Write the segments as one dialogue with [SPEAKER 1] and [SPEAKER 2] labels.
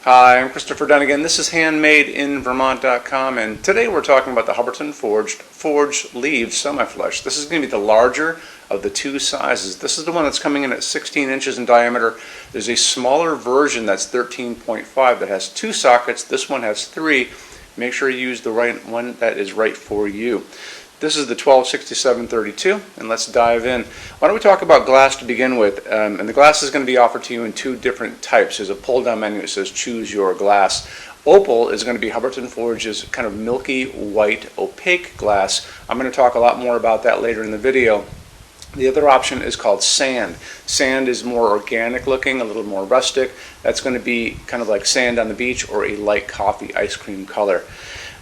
[SPEAKER 1] Hi, I'm Christopher Dunnigan. This is HandmadeInVermont.com, and today we're talking about the Hubbardton forged leaves semi-flush. This is going to be the larger of the two sizes. This is the one that's coming in at 16 inches in diameter. There's a smaller version that's 13.5 that has two sockets. This one has three. Make sure you use the right one that is right for you. This is the 126732, and let's dive in. Why don't we talk about glass to begin with? And the glass is going to be offered to you in two different types. There's a pull-down menu that says choose your glass. Opal is going to be Hubbardton Forge's kind of milky white opaque glass. I'm going to talk a lot more about that later in the video. The other option is called sand. Sand is more organic looking, a little more rustic. That's going to be kind of like sand on the beach or a light coffee ice cream color.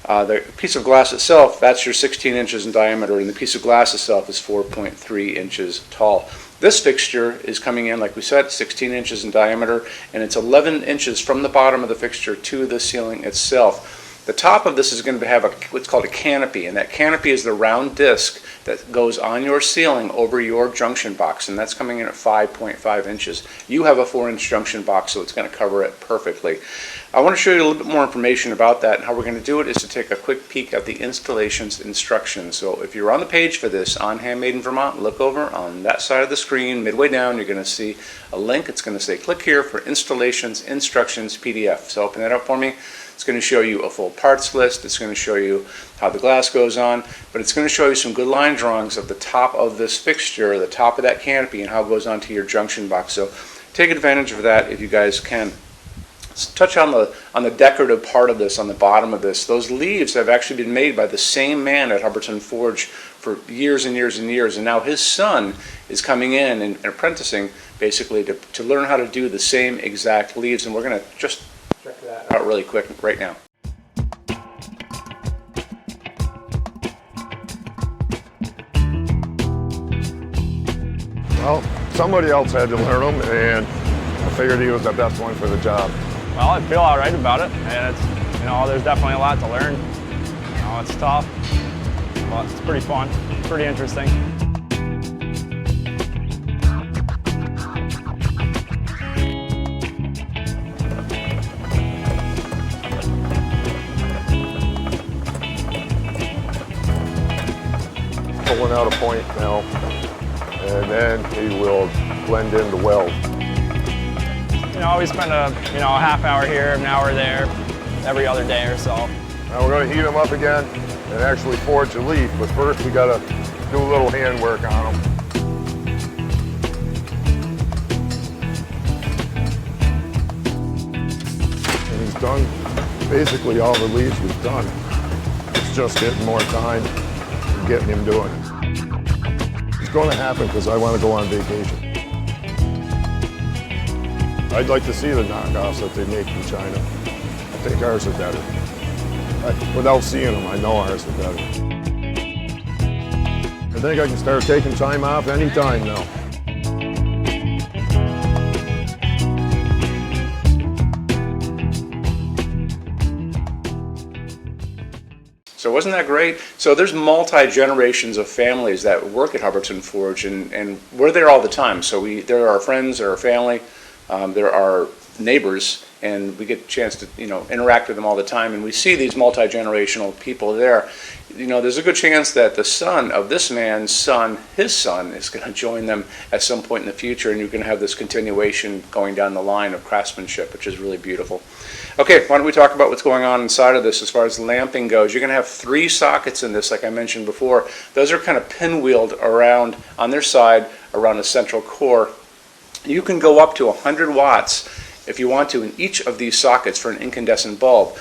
[SPEAKER 1] The piece of glass itself, that's your 16 inches in diameter, and the piece of glass itself is 4.3 inches tall. This fixture is coming in, like we said, 16 inches in diameter, and it's 11 inches from the bottom of the fixture to the ceiling itself. The top of this is going to have what's called a canopy, and that canopy is the round disc that goes on your ceiling over your junction box, and that's coming in at 5.5 inches. You have a 4-inch junction box, so it's going to cover it perfectly. I want to show you a little bit more information about that, and how we're going to do it is to take a quick peek at the installations instructions. So if you're on the page for this on Handmade in Vermont, look over on that side of the screen. Midway down, you're going to see a link. It's going to say click here for installations instructions PDF. So open that up for me. It's going to show you a full parts list. It's going to show you how the glass goes on, but it's going to show you some good line drawings of the top of this fixture, the top of that canopy, and how it goes onto your junction box. So take advantage of that if you guys can. Let's touch on the decorative part of this, on the bottom of this. Those leaves have actually been made by the same man at Hubbardton Forge for years and years and years, and now his son is coming in and apprenticing basically to learn how to do the same exact leaves, and we're going to just check that out really quick right now.
[SPEAKER 2] Well, somebody else had to learn them, and I figured he was the best one for the job.
[SPEAKER 3] Well, I feel all right about it, and it's, there's definitely a lot to learn. It's tough, but it's pretty fun, pretty interesting.
[SPEAKER 2] Pulling out a point now, and then he will blend in the weld.
[SPEAKER 3] We spend a half hour here, an hour there, every other day or so.
[SPEAKER 2] Now we're going to heat them up again and actually forge a leaf, but first we got to do a little hand work on them. And he's done basically all the leaves we've done. It's just getting more time and getting him doing it. It's going to happen because I want to go on vacation. I'd like to see the knockoffs that they make in China. I think ours are better. Without seeing them, I know ours are better. I think I can start taking time off anytime now.
[SPEAKER 1] So wasn't that great? So there's multi-generations of families that work at Hubbardton Forge, and we're there all the time. So there are our friends, there are our family, there are neighbors, and we get a chance to interact with them all the time, and we see these multi-generational people there. There's a good chance that the son of this man's son, his son, is going to join them at some point in the future, and you're going to have this continuation going down the line of craftsmanship, which is really beautiful. Okay, why don't we talk about what's going on inside of this as far as lamping goes. You're going to have 3 sockets in this, like I mentioned before. Those are kind of pinwheeled around on their side around a central core. You can go up to 100 watts if you want to in each of these sockets for an incandescent bulb.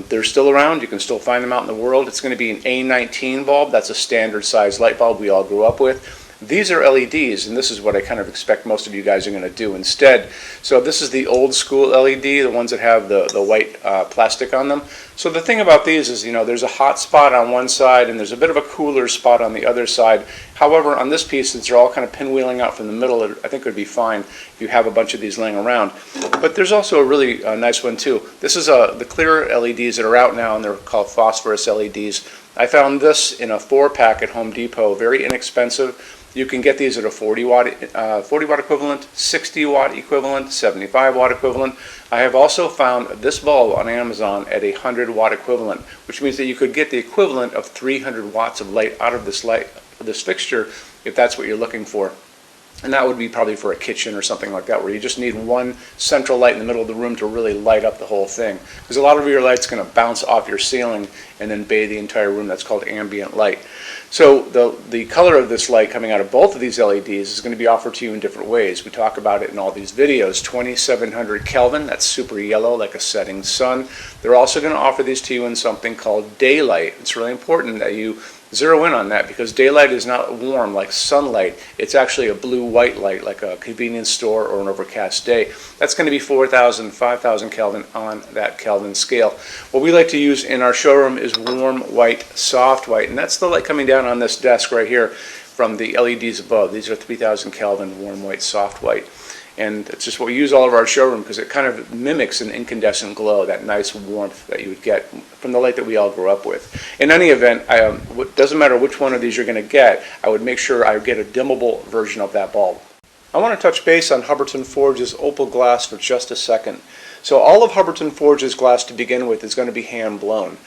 [SPEAKER 1] They're still around. You can still find them out in the world. It's going to be an A19 bulb. That's a standard size light bulb we all grew up with. These are LEDs, and this is what I kind of expect most of you guys are going to do instead. So this is the old school LED, the ones that have the white plastic on them. So the thing about these is, there's a hot spot on one side and there's a bit of a cooler spot on the other side. However, on this piece, since they're all kind of pinwheeling out from the middle, I think it would be fine if you have a bunch of these laying around. But there's also a really nice one too. This is the clear LEDs that are out now, and they're called phosphorus LEDs. I found this in a 4-pack at Home Depot, very inexpensive. You can get these at a 40 watt equivalent, 60 watt equivalent, 75 watt equivalent. I have also found this bulb on Amazon at a 100 watt equivalent, which means that you could get the equivalent of 300 watts of light out of this fixture if that's what you're looking for. And that would be probably for a kitchen or something like that, where you just need one central light in the middle of the room to really light up the whole thing. Because a lot of your light's going to bounce off your ceiling and then bathe the entire room. That's called ambient light. So the color of this light coming out of both of these LEDs is going to be offered to you in different ways. We talk about it in all these videos. 2700 Kelvin, that's super yellow like a setting sun. They're also going to offer these to you in something called daylight. It's really important that you zero in on that, because daylight is not warm like sunlight. It's actually a blue-white light like a convenience store or an overcast day. That's going to be 4,000, 5,000 Kelvin on that Kelvin scale. What we like to use in our showroom is warm white, soft white, and that's the light coming down on this desk right here from the LEDs above. These are 3,000 Kelvin warm white, soft white. And it's just what we use all over our showroom because it kind of mimics an incandescent glow, that nice warmth that you would get from the light that we all grew up with. In any event, it doesn't matter which one of these you're going to get, I would make sure I get a dimmable version of that bulb. I want to touch base on Hubbardton Forge's opal glass for just a second. So all of Hubbardton Forge's glass to begin with is going to be hand blown.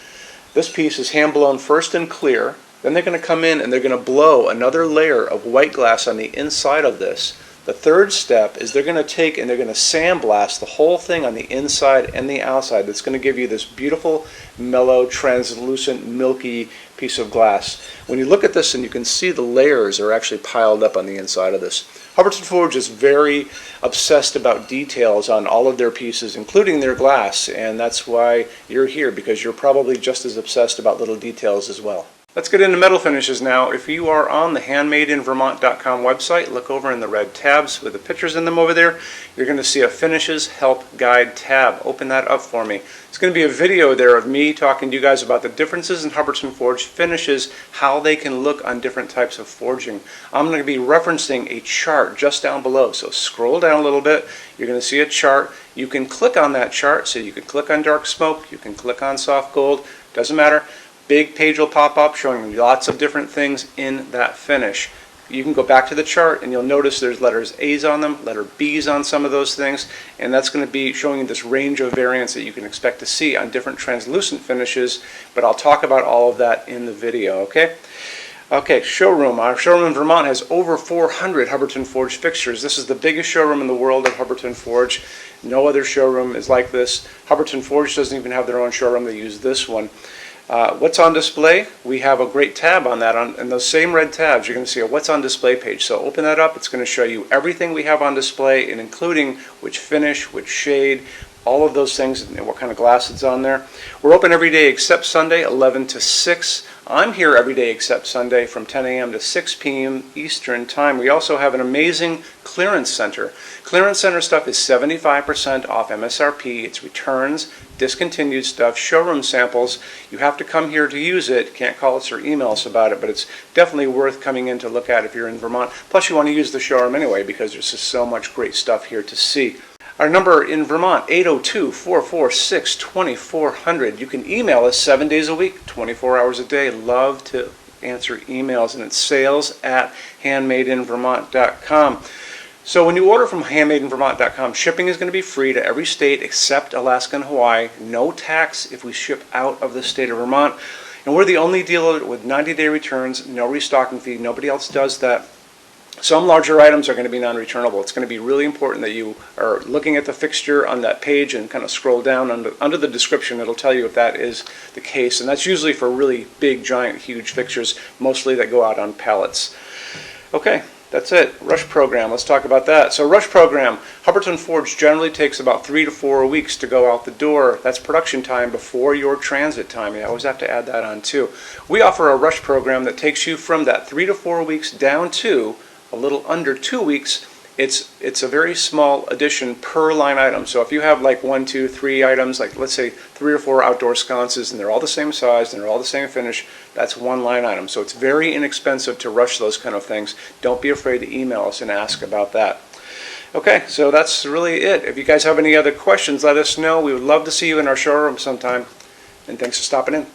[SPEAKER 1] This piece is hand blown first in clear, then they're going to come in and they're going to blow another layer of white glass on the inside of this. The third step is they're going to take and they're going to sandblast the whole thing on the inside and the outside. That's going to give you this beautiful, mellow, translucent, milky piece of glass. When you look at this, and you can see the layers are actually piled up on the inside of this. Hubbardton Forge is very obsessed about details on all of their pieces, including their glass, and that's why you're here, because you're probably just as obsessed about little details as well. Let's get into metal finishes now. If you are on the HandmadeInVermont.com website, look over in the red tabs with the pictures in them over there. You're going to see a Finishes Help Guide tab. Open that up for me. It's going to be a video there of me talking to you guys about the differences in Hubbardton Forge finishes, how they can look on different types of forging. I'm going to be referencing a chart just down below, so scroll down a little bit. You're going to see a chart. You can click on that chart, so you can click on dark smoke, you can click on soft gold, doesn't matter. Big page will pop up showing you lots of different things in that finish. You can go back to the chart and you'll notice there's letters A's on them, letter B's on some of those things, and that's going to be showing you this range of variants that you can expect to see on different translucent finishes, but I'll talk about all of that in the video, okay? Okay, showroom. Our showroom in Vermont has over 400 Hubbardton Forge fixtures. This is the biggest showroom in the world of Hubbardton Forge. No other showroom is like this. Hubbardton Forge doesn't even have their own showroom. They use this one. What's on display? We have a great tab on that. In those same red tabs, you're going to see a What's on Display page. So open that up. It's going to show you everything we have on display, and including which finish, which shade, all of those things, and what kind of glass it's on there. We're open every day except Sunday, 11 to 6. I'm here every day except Sunday from 10 a.m. to 6 p.m. Eastern Time. We also have an amazing clearance center. Clearance center stuff is 75% off MSRP. It's returns, discontinued stuff, showroom samples. You have to come here to use it. Can't call us or email us about it, but it's definitely worth coming in to look at if you're in Vermont. Plus you want to use the showroom anyway, because there's just so much great stuff here to see. Our number in Vermont, 802-446-2400. You can email us 7 days a week, 24 hours a day. Love to answer emails, and it's sales@HandmadeInVermont.com. So when you order from HandmadeInVermont.com, shipping is going to be free to every state except Alaska and Hawaii. No tax if we ship out of the state of Vermont. And we're the only dealer with 90-day returns, no restocking fee. Nobody else does that. Some larger items are going to be non-returnable. It's going to be really important that you are looking at the fixture on that page and kind of scroll down under the description. It'll tell you if that is the case. And that's usually for really big, giant, huge fixtures, mostly that go out on pallets. Okay, that's it. Rush program. Let's talk about that. So rush program, Hubbardton Forge generally takes about 3 to 4 weeks to go out the door. That's production time before your transit time. You always have to add that on too. We offer a rush program that takes you from that 3 to 4 weeks down to a little under 2 weeks. It's a very small addition per line item. So if you have like 1, 2, 3 items, like let's say 3 or 4 outdoor sconces, and they're all the same size and they're all the same finish, that's one line item. So it's very inexpensive to rush those kind of things. Don't be afraid to email us and ask about that. Okay, so that's really it. If you guys have any other questions, let us know. We would love to see you in our showroom sometime. And thanks for stopping in.